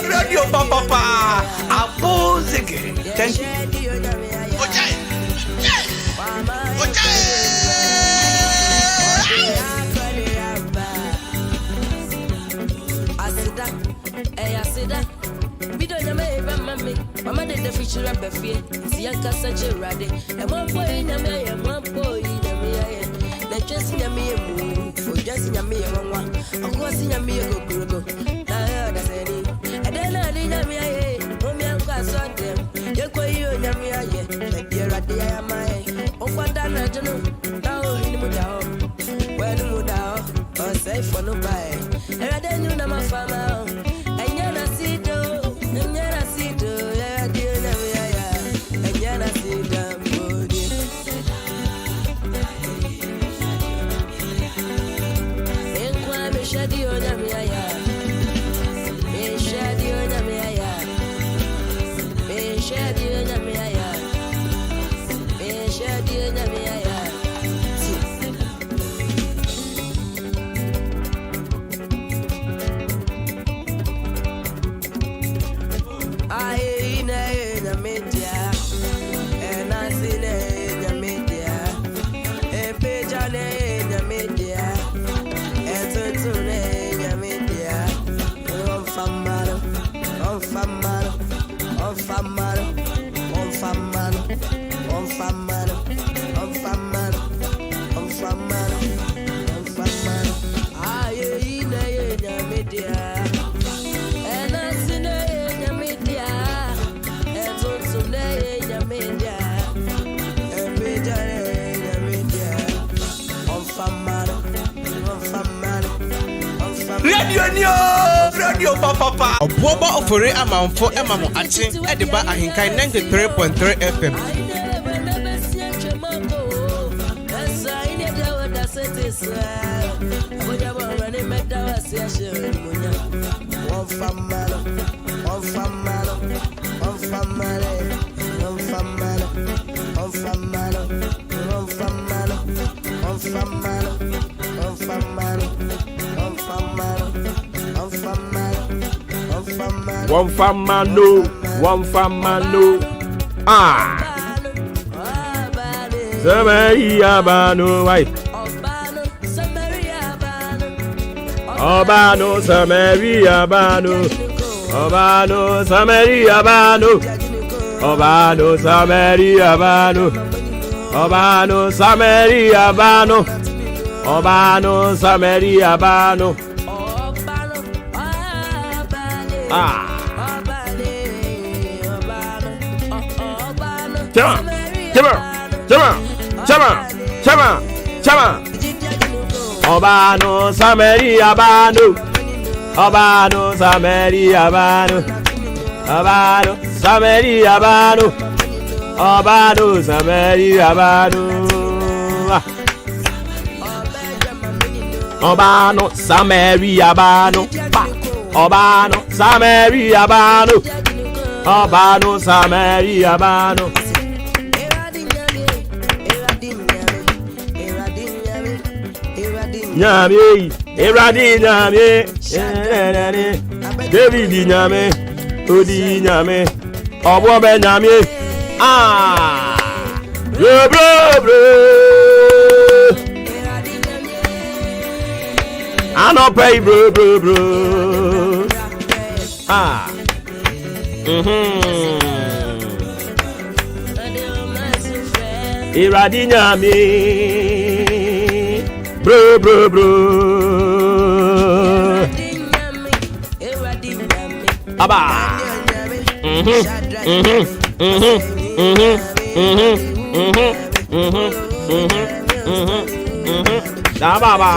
Radio Papa, Abozeke. Thank you. Mama did the feature of the fear. See a cassette ready. And one boy in a me, and one boy in a me. Let just in a me, for just in a me, one. Of course, in a me, go. That's any. And then I didn't me, Mommy, I'm quite certain. You're quite you and me, but you're at the MI. Oh, what I know. Now, in the mood, when the mood out, or safe for no buy. And I didn't know my farmer. And you're not see, though. Radio Papa. Obuoba Ofori Amanfo Emamo Achi Ediba Ahinkai 93.3 FM. One famano. Ah. Samaria bano, why? Obano, Samaria bano. Obano, Samaria bano. Obano, Samaria bano. Obano, Samaria bano. Obano, Samaria bano. Ah. Chama. Obano, Samaria bano. Obano, Samaria bano. Obano, Samaria bano. Obano, Samaria bano. Obano, Samaria bano. Obano, Samaria bano. Obano, Samaria bano. Nyame, Eradi nyame, David nyame, Odi nyame, Obuoba nyame. Ah, bro. I no pay bro. Ah. Iradi nyame. Bro bro bro. Aba. Da baba.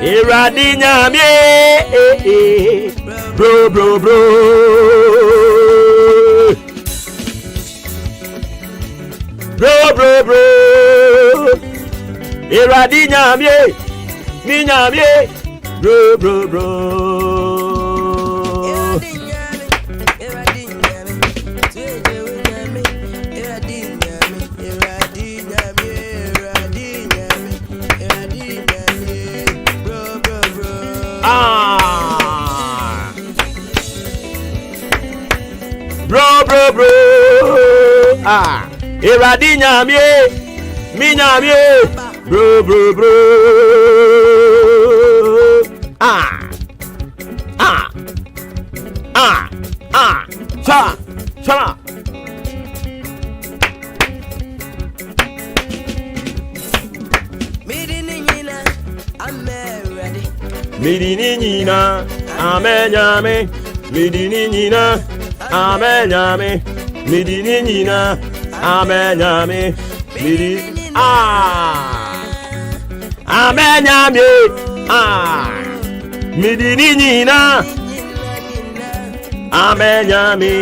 Iradi nyame. Bro bro bro. Bro bro bro. Iradi nyame. Mi nyame. Bro bro bro. Bro bro bro. Iradi nyame. Mi nyame. Bro bro bro. Cha. Midinina, amenyame. Midinina, amenyame. Midinina, amenyame. Amenyame. Midinina, amenyame.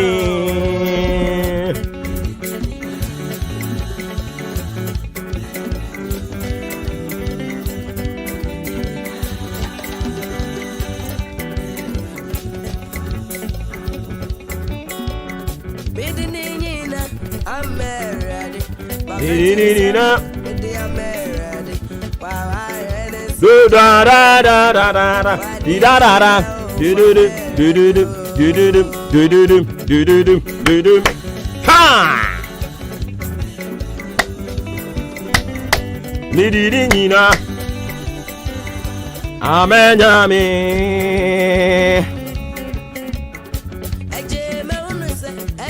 Midinina. Do da da da da da da da da da do do do do do do do. Ha! Midinina. Amenyame.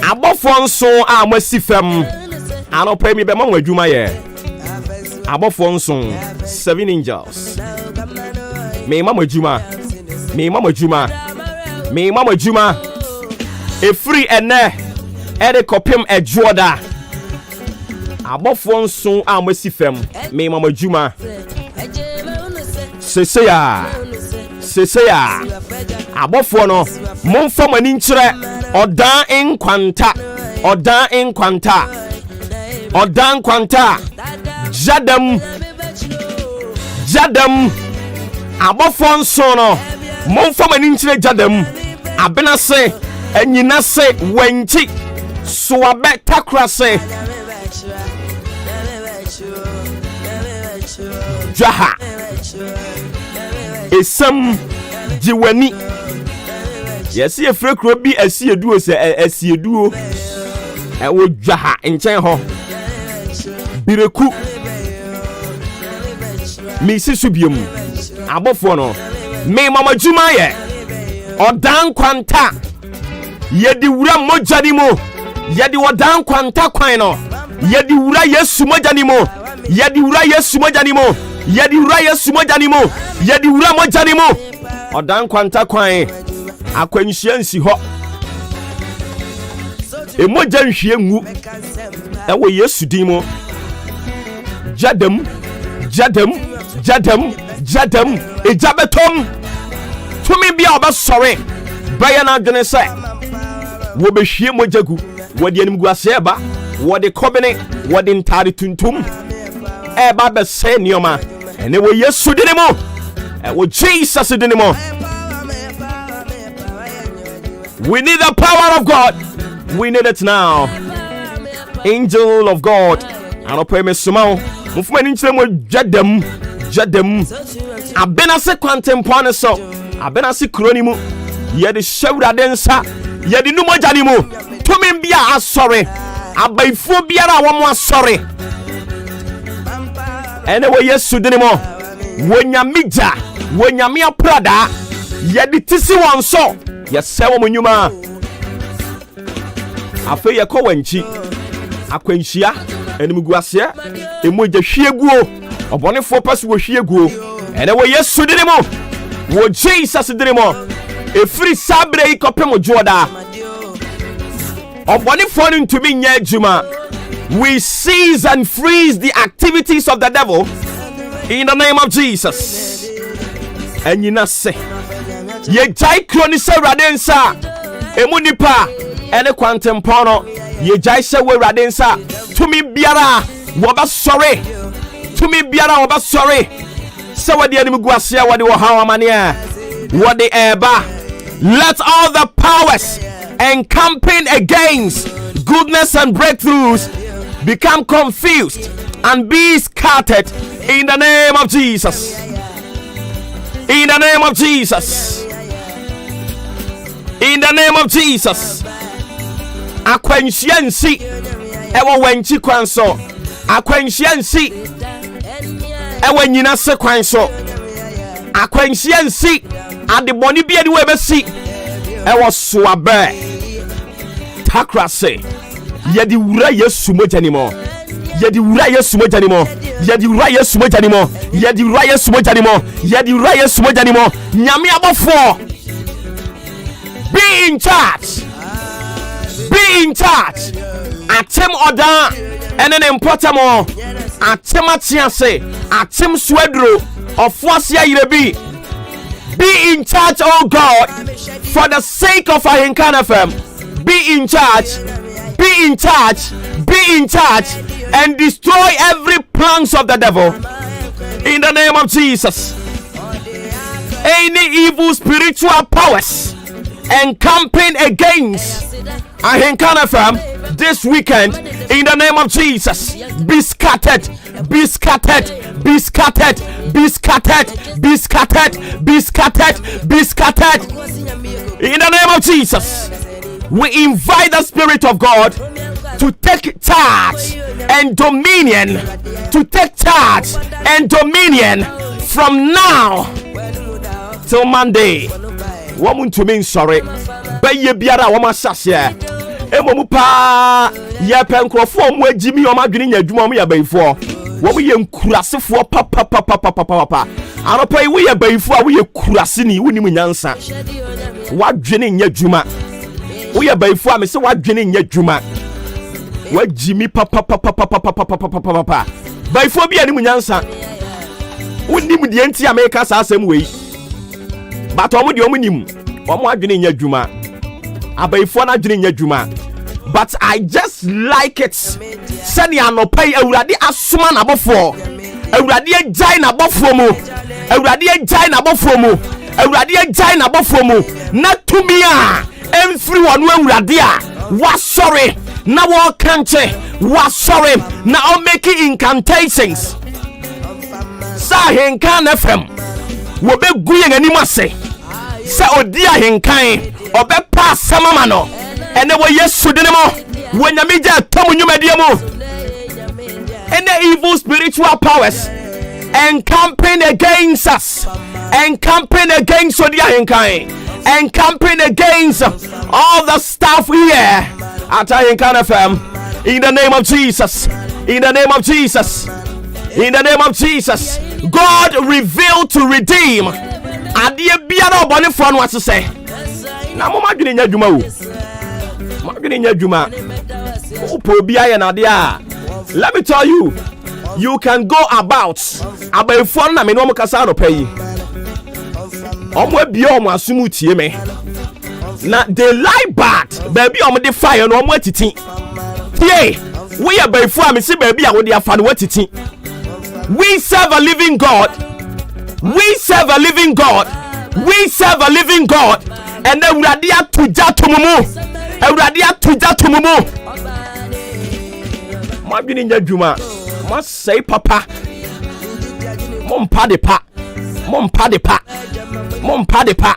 Abofo nso a masifam anopa mi be ma wadwuma ye. Abofo nso 7 angels. Me mama juma. E free ene e de kopim ejoda. Abofo nso a masifam me mama juma. Seseya. Abofo no momfa mani nkyere odan enkwanta jadam abofo nso no momfa mani nkyere jadam abena se anyina se wanti so abe takra se jaha esam jiwani yesi efrekro bi asieduo se asieduo wo jaha enchen ho bireku mi sisubiem abofo no me mama juma ye odan kwanta yedi wura mojani mo yedi odan kwanta kwan no yedi wura yesu mojani mo yedi wura mojani mo odan kwanta kwan akwanhyia nsi ho emoja nhwie ngu ewo yesu din mo jadam ejabetom tumi bia obasore baya na adwene se wo behwie mojagu wode anim guase eba wode kobene wode ntare tuntum eba be se nioma ene wo yesu din mo wo Jesus din mo. We need the power of God. We need it now. Angel of God. I don't pray me small. Mufuma ni nchire mo jadam. Abena se kwantempone so. Abena se kroni mu. Ye de shawura densa. Ye de numo jani mu. Tumi bia asore. Abaifo biara wo mo asore. Ene wo Yesu dini mo. wonyamija wonyamia prada yedi tisi won so yesewo munyuma afa ye ko wanchi akwanhia enimguase emoja hwieguo obonefo paso wo hwieguo ene wo yesu dinimo wo Jesus dinimo efiri sabre ikopem joda obonefo ntumi nya adwuma. We seize and freeze the activities of the devil in the name of Jesus. And you not say, ye jai kronisa radensa, emunipa, ene quantum pono, ye jai se we radensa, to me biara, waba sorry, to me biara waba sorry. So what the enemy guasia, what the wahawamania, what the eba, let all the powers encamping against goodness and breakthroughs become confused and be scattered in the name of Jesus. In the name of Jesus. In the name of Jesus. Akwensiensi ewo wenchi kwanso. Akwensiensi ewo nyina se kwanso. Akwensiensi ade boni bia de we besi ewo soabe. Takrase yedi wura Yesu mojanimo. Yedi wura Yesu mojanimo. Yedi wura Yesu mojanimo. Yedi wura Yesu mojanimo. Yedi wura Yesu mojanimo. Nyame abofo. Be in charge. Be in charge. Atem oda ene ne mpotamo. Atem atiase. Atem swedro. Ofosia yirebi. Be in charge, oh God, for the sake of Ahinkana FM. Be in charge. Be in charge, be in charge, and destroy every plans of the devil in the name of Jesus. Any evil spiritual powers encamping against Ahinkana FM this weekend in the name of Jesus, be scattered, be scattered, be scattered, be scattered, be scattered, be scattered, be scattered in the name of Jesus. We invite the Spirit of God to take charge and dominion, to take charge and dominion from now till Monday. Woman to mean sorry, but ye biara wama sasya. Emomupa ye penkrofo we Jimmy o madwene nya adwuma mo ya bayfo. Wo we nkurasefo papa. Anopa we ye bayfo a we ye kurase ni woni mu nyansa. Wadwene nya adwuma. We are by for me, so what drinking yet, Juma? What Jimmy papa by for be any answer. We need the entire makers the same way. But I'm with the omnium, one more drinking yet, Juma. I by for not drinking yet, Juma. But I just like it. Send you no pay already as someone above for. Already a giant above for mo. Already a giant above for mo. Already a giant above for mo. Not to me. Everyone when we are there was sorry now all country was sorry now I'm making incantations sa henkan FM wo be guyen anima say sa odia henkan obe pass samama no ene wo Yesu dinimo wo nyamija tomu nyumadie mo any evil spiritual powers encamping against us, encamping against odia henkan, encamping against all the stuff here at Ahinkana FM. In the name of Jesus, in the name of Jesus, in the name of Jesus, God revealed to redeem. Adie biara obone fo no ase say na mo madwene nya dwuma wo madwene nya dwuma opo bia ye na de a. Let me tell you, you can go about fo na me no mo kasa no pay omo bia omo asumu tie me na they lie bad baby omo de fire no omo atiti tie we are fo am say baby a wo de afa no atiti. We serve a living God. We serve a living God. We serve a living God. And then Radia Tuja Tumumu. Radia Tuja Tumumu. Mabini Juma. Must say papa. Mom padepa. Mom padepa. Mom padepa.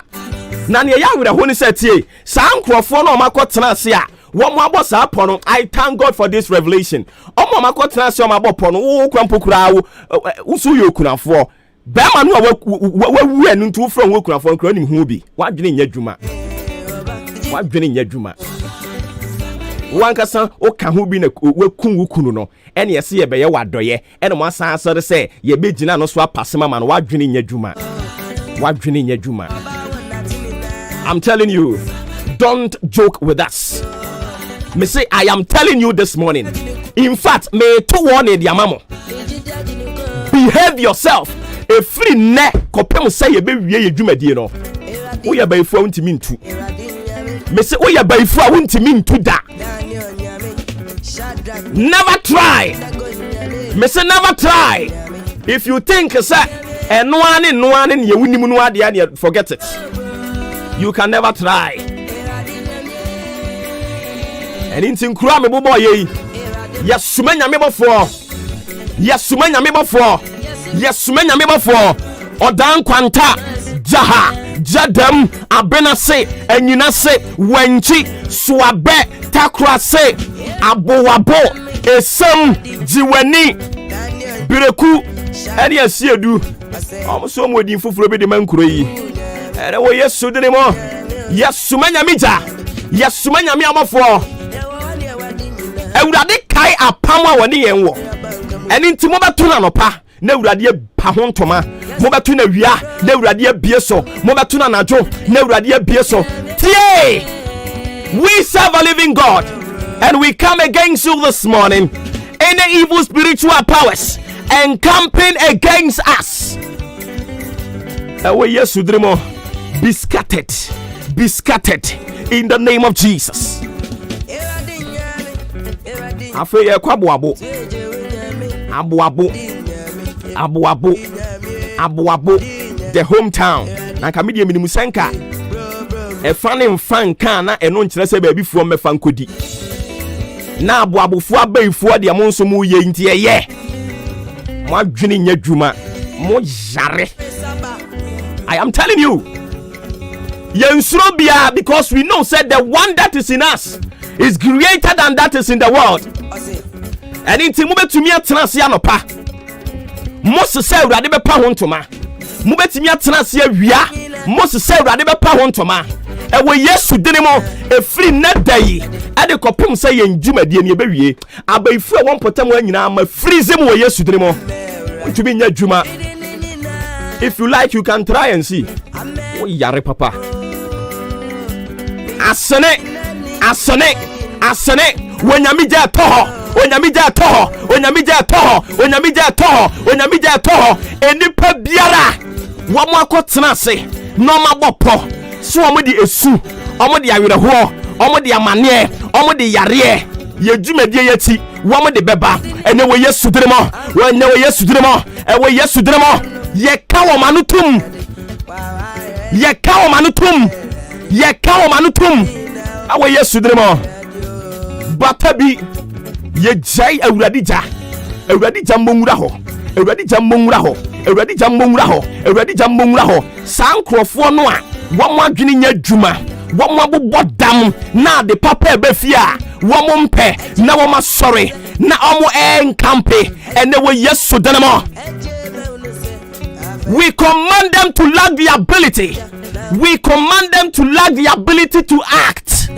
Nanya ya with a honey set ye. Sankro no mako trasia. One more boss upon. I thank God for this revelation. Omo mako trasia my bopono. Usu you kuna for. Bema no we enu ntu from we kura for nkra nim ho bi. Wadwene nya dwuma. Wadwene nya dwuma. Wankasa o ka ho bi na we kun wukunu no. Ene yesi ye beye wadoye. Ene mo asan asore se ye begina no so apasema ma no wadwene nya dwuma. Wadwene nya dwuma. I'm telling you, don't joke with us. Me say I am telling you this morning. In fact, me to warn the amamo. Behave yourself. A free ne kopem say ye be wie dwumadi no. Wo ya bayifu awuntimi ntu. Me say wo ya bayifu awuntimi ntu da. Never try. Me say never try. If you think say no one ye wunimu no ade forget it. You can never try. And in Tinkura me bobo ye. Yes, sumenya me before. Yes, sumenya me before. Yes, sumenya me before. Odan kwanta jaha jadam abena se enyina se wenchi suabe takra se abowabo esam jiweni bireku ene asiedu omo modin fufuro be de mankuro yi ene wo yesu de mo yesu manya mija yesu manya me amafo Ewurade kai apam a woni yen wo eni nti mo beto na nopa na ewurade pa ho ntoma mo beto na wia na ewurade abie so mo beto na najo na ewurade abie so tie we serve a living God and we come against you this morning any evil spiritual powers encamping against us we yesu dremo be scattered in the name of Jesus. Afre ye kwa aboabo the hometown na ka media minimu senka e fane mfanka na eno nkyere se ba bifuo mefa nkodi na aboabofo abaifuo de mo nso mu ye nti ye mo adwene nya dwuma mo yare. I am telling you yensuro bia because we know said the one that is in us is greater than that is in the world. And inti mo betumi atena se anopa Moses say urade be pa ho ntoma mo betumi atena se awia Moses say urade be pa ho ntoma e wo Yesu dene mo efri nadai e de kopem say yenjumadie ne e bewie abaifu e won potam anyina ma freeze mo wo Yesu dene mo ntumi nya dwuma. If you like you can try and see wo yare papa asene wonyamija toho enipa biara wamo akotena ase no mabopo so omo di esu omo di awereho omo di amane omo di yare ye dwumadie yati wamo de beba ene wo Yesu diremo ye kawo manutum awo Yesu diremo batabi ye jai awuradija mbonwura ho sankrofo no a wamo adwene nya dwuma wamo abobodam na de papa ebefia wamo mpe na wamo sorry na omo enkampe ene wo Yesu denemo. We command them to lack the ability. We command them to lack the ability to act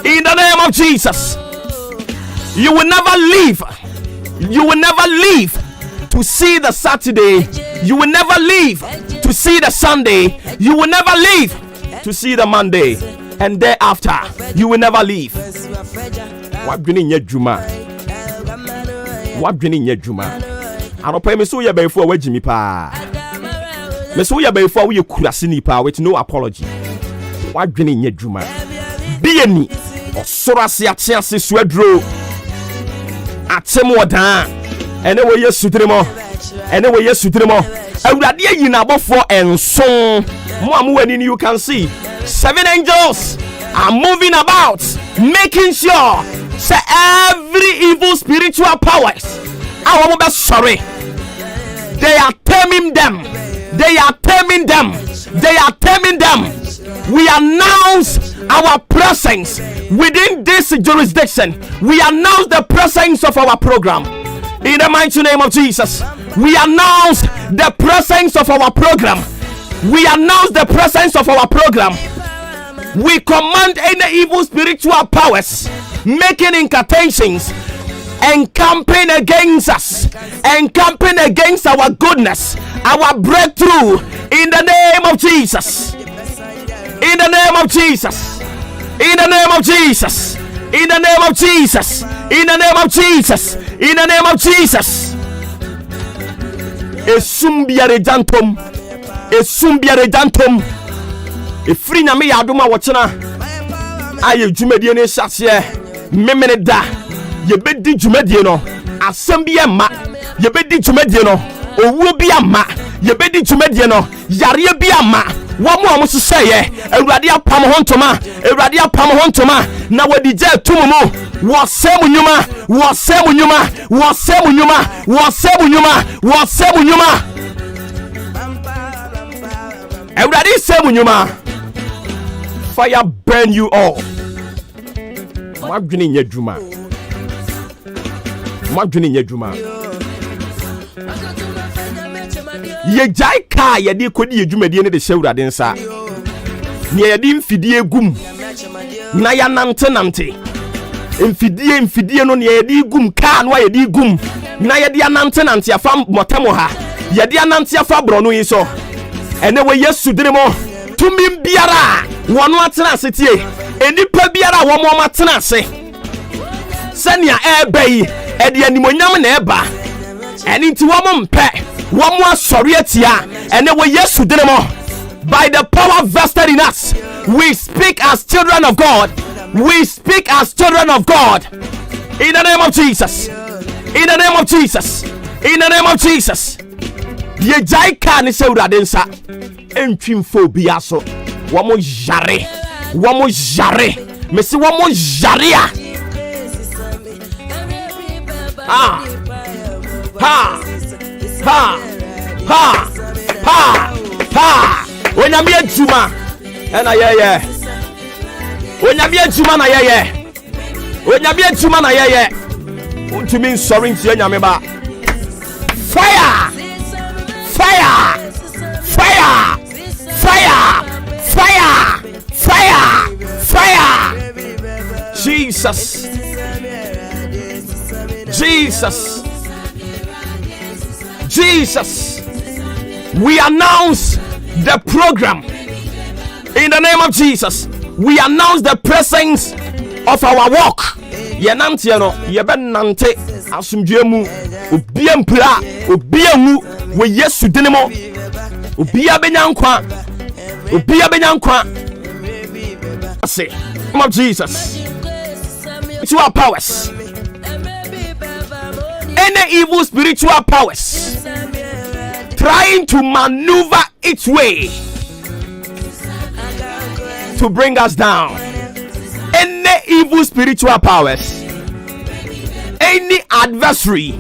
in the name of Jesus. You will never leave to see the Saturday. You will never leave to see the Sunday. You will never leave to see the Monday. And thereafter, you will never leave. Wadwene nya dwuma. Anopa me so ye bayfo a wagimi pa. Me so ye bayfo a wo ye kurase ni pa with no apology. Wadwene nya dwuma. Bieni osoro ase atiase so aduro. Atemo dan. Ene wo Yesu diremo. Awurade ayi abofo enso. Mo amuwani you can see 7 angels are moving about, making sure say every evil spiritual powers our be sorry. They are taming them. We announce our presence within this jurisdiction. We announce the presence of our program. In the mighty name of Jesus, we announce the presence of our program. We announce the presence of our program. We command any evil spiritual powers making incantations, encamping against us, encamping against our goodness, our breakthrough, in the name of Jesus. In the name of Jesus. In the name of Jesus. In the name of Jesus. In the name of Jesus. In the name of Jesus. Esumbiare jantom. Esumbiare jantom. Efri nyame yadoma wochena. Aye dwumadie ne hyase. Memene da. Yebedi dwumadie no. Asem bi ema. Yebedi dwumadie no. Owuo bi ama. Yebedi dwumadie no. Yare bi ama. Wamu amusu seye. Ewurade apam ho ntoma. Ewurade apam ho ntoma. Na wadi je tumumu. Wasemu nyuma. Wasemu nyuma. Wasemu nyuma. Wasemu nyuma. Wasemu nyuma. Ewurade semu nyuma. Fire burn you all. Madwene nya dwuma. Madwene nya dwuma. Ye jai ka ye di kodi ye dwumadie ne de hyewurade nsa. Ne ye di mfidie gum. Na ya nante. Mfidie no ne ye di gum ka no ye di gum. Na ye di nante afa motemo ha. Ye di nante afa bro no yi so. Ene we Yesu dire mo tumi biara wono atena asetie. Enipa biara wo mo matena ase. Sania ebeyi e de animonyam na eba. Eni nti wo mo mpe. One sorry and then we yes to demo by the power vested in us. We speak as children of God. We speak as children of God. In the name of Jesus. In the name of Jesus. In the name of Jesus. Ye jai kan se uradensa. Entwimfo biaso. Wamo jare. Wamo jare. Mesi wamo jarea. Ah. Ha. Ha! Ha! Ha! Ha! Onyame adwuma na yeye. Onyame adwuma na yeye. Onyame adwuma na yeye. Untumi nsori ntie nyame ba. Fire! Fire! Fire! Fire! Fire! Fire! Fire! Jesus! Jesus! Jesus, we announce the program in the name of Jesus. We announce the presence of our walk. Yenante no yebenante asumdwemu obia mpra obia mu we Yesu dinemo obia benyankwa say name of Jesus. To our powers, any evil spiritual powers trying to maneuver its way to bring us down, any evil spiritual powers, any adversary,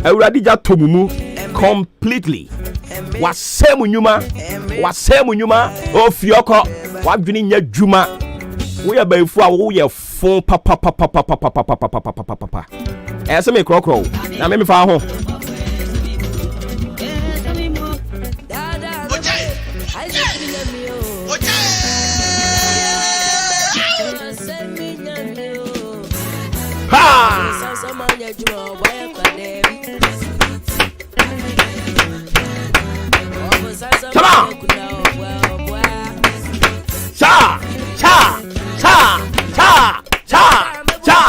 Euradija Tomumu completely. Wasemu nyuma, o fioko, wadwini nya dwuma. We are by for we are phone papa. Ese me krokro. Na me fa ho. Ha! Come on! Cha! Cha! Cha! Cha! Cha! Cha!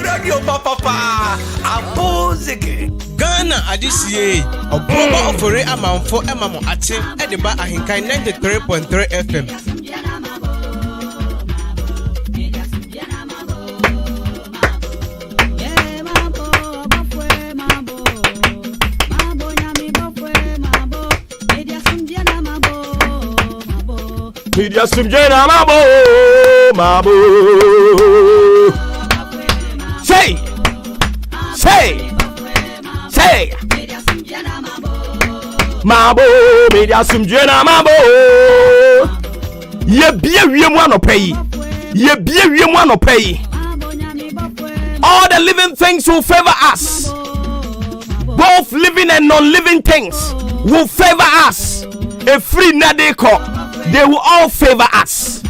Radio papa abozeke Ghana adisiye Obuoba Ofori Amanfo emamo ache edeba ahinkai 93.3 FM. Media sumjena mabo. Say. mabo media sumjena mabo ye bia wiem anopai ye bia wiem anopai. All the living things will favor us. Both living and non-living things will favor us. A free nadeko, they will all favor us.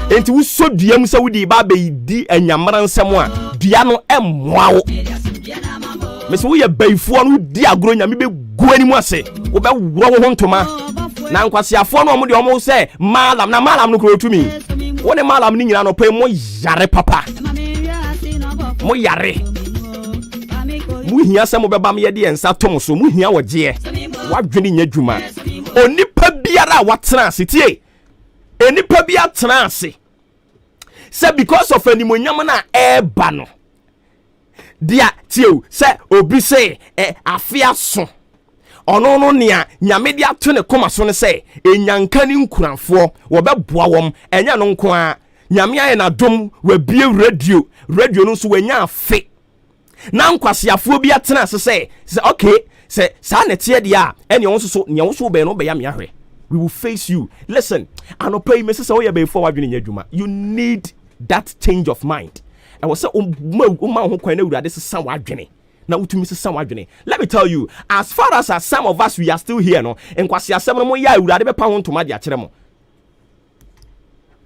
Enti wo so duam se wo di ba be di anyamaran semwa duano emwao. Me se wo ye baifo no di agro nyame be guani mu ase wo be woro wo hontoma na nkwasiafo no mo de omo se malam na malam no kro tumi wo ne malam ni nyina no pe mo yare papa mo yare mu hia se mo be ba me ye de ensa tom so mu hia woje wadwene nya dwuma onipa biara watena ase tie enipa bia tena ase say because of animonyam na eba no dia tie say obi say afia so ono no nia nyame dia to ne koma so ne say enyanka ni nkuranfo wo beboa wom enya no nko a nyame aye na dom wa bie radio no so wanya afe na nkwasiafo bia tena ase say okay say sa ne tie dia ene won so nya wo so be no be ya me ahwe. We will face you. Listen, anopai me say we be forward in adwuma. You need that change of mind. I was say ho kwan na urade sesa wadwene. Na utumi sesa wadwene. Let me tell you, as far as some of us we are still here no, enkwasi asem no mo ya urade be pa ho ntoma de a kire mo.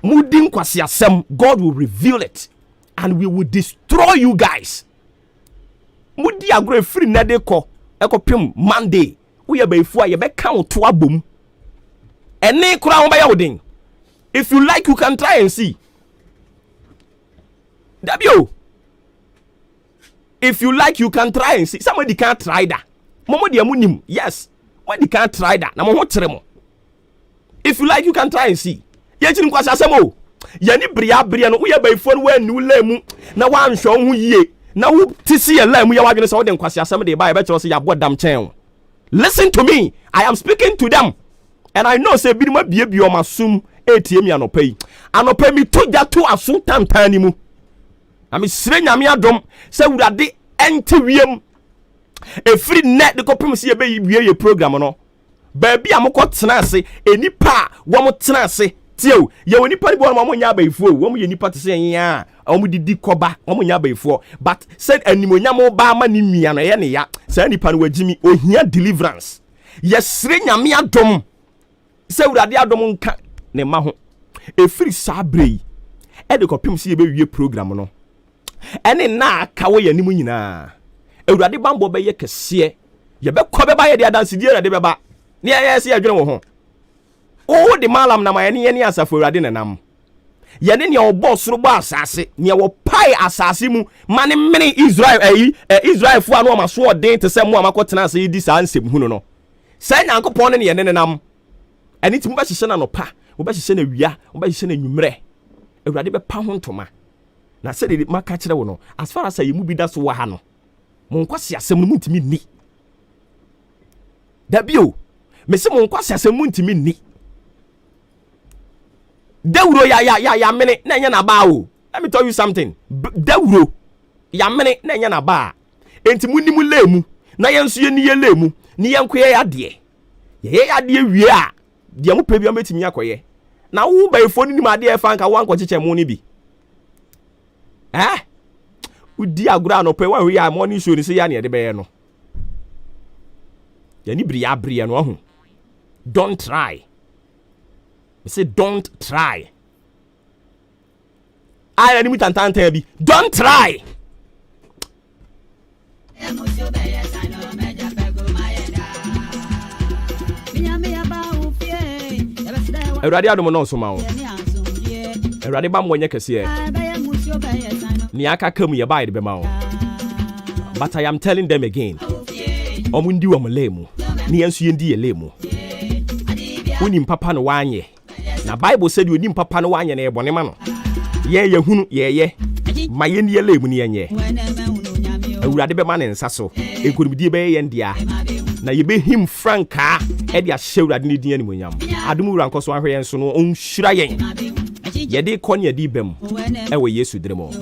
Mudi nkwasi asem, God will reveal it and we will destroy you guys. Mudi agro free na de ko ekopim Monday. We be fo ye be count to abom. Any crown by holding. If you like, you can try and see. W. If you like, you can try and see. Somebody can't try that. Momo di amunim. Yes. When they can't try that. Na mo tremo. If you like, you can try and see. Ye chini kwa sasemo. Ye ni bria no. Uye by phone we nu lemu. Na wa ansho hu ye. Na wu tisi ye lemu ya wadwene so den kwasi asem de ba e be chero se ya bodam chen. Listen to me. I am speaking to them. And I know say bidima bie o masum etiem ya no pay. Anopa mi to ja to aso tantani mu. Na mi sire nyame adom say urade ente wiem. E free net de kopem se ye be ye program no. Ba bia mo ko tena ase enipa wo mo tena ase tio ye onipa ni bo mo nya abaifo wo mo ye nipa te se nya wo mo didi koba wo mo nya abaifo but said animonya mo ba ma ni nua no ye ne ya say nipa no wagimi ohia deliverance. Ye sire nyame adom se urade adom nka ne ma ho efiri sabrei e de kopim se ye be wie program no ene na aka wo yanim nyina urade bambo be ye kese ye be ko be ba ye de adanse die urade be ba ne ye se adwene wo ho o de malam na ma ye ne asafo urade ne nam ye ne obo soro bo asase ne wo pai asase mu mane mene Israel Israel fu anu amaso odin te se mu amakotena ase yi di sa ansem hu no se nyankopon ne ye ne nam eni ti mo ba hihye na no pa wo ba hihye na wia wo ba hihye na nwumre urade be pa ho ntoma na se de maka kire wo no as far as ayimu bi da so wa ha no mo nkwase asem no mu ntimi ni da bio me se mo nkwase asem mu ntimi ni dawuro ya mene na nya na ba o. Let me tell you something. Dawuro ya mene na nya na ba enti mu ni mu lemu na yenso ye ni ye lemu ni yenko ye ade ye ade wie a de mo pa bi ametimi akoye na wo ba ifo ni ma de e fa nka wan ko cheche mo ni bi udi agura no pe wa hwe ya morning show ni se ya ne de be ye no ya ni bria no ho. Don't try. I say don't try. I am tantanta bi. Don't try. Erade adom no so ma wo. Erade ba mo nya kese ni aka kam ye ba ide be ma wo. But I am telling them again. Omundi wo mlemu. Ni ensu yendi ye lemu. Unim papa no wanye. Na Bible said you nim papa no wanye na ebone ma no. Ye hunu ye. Ma ye ni ye lemu ni yenye. Awurade be ma ne nsa so. Enkonimdie be ye ndia. Na ye be him franka e dia hye ni din animonyam. Adum wura nkoso ahwe yen so no onhyira yen. Ye de kon ye di bem. E we Yesu diremo.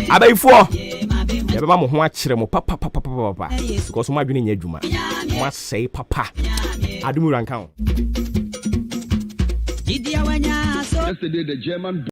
Abaifo yɛbɛma mo ho akyerɛ mo papa because mo adwene nya adwuma mo asɛe papa adum ranka ho. Yesterday the German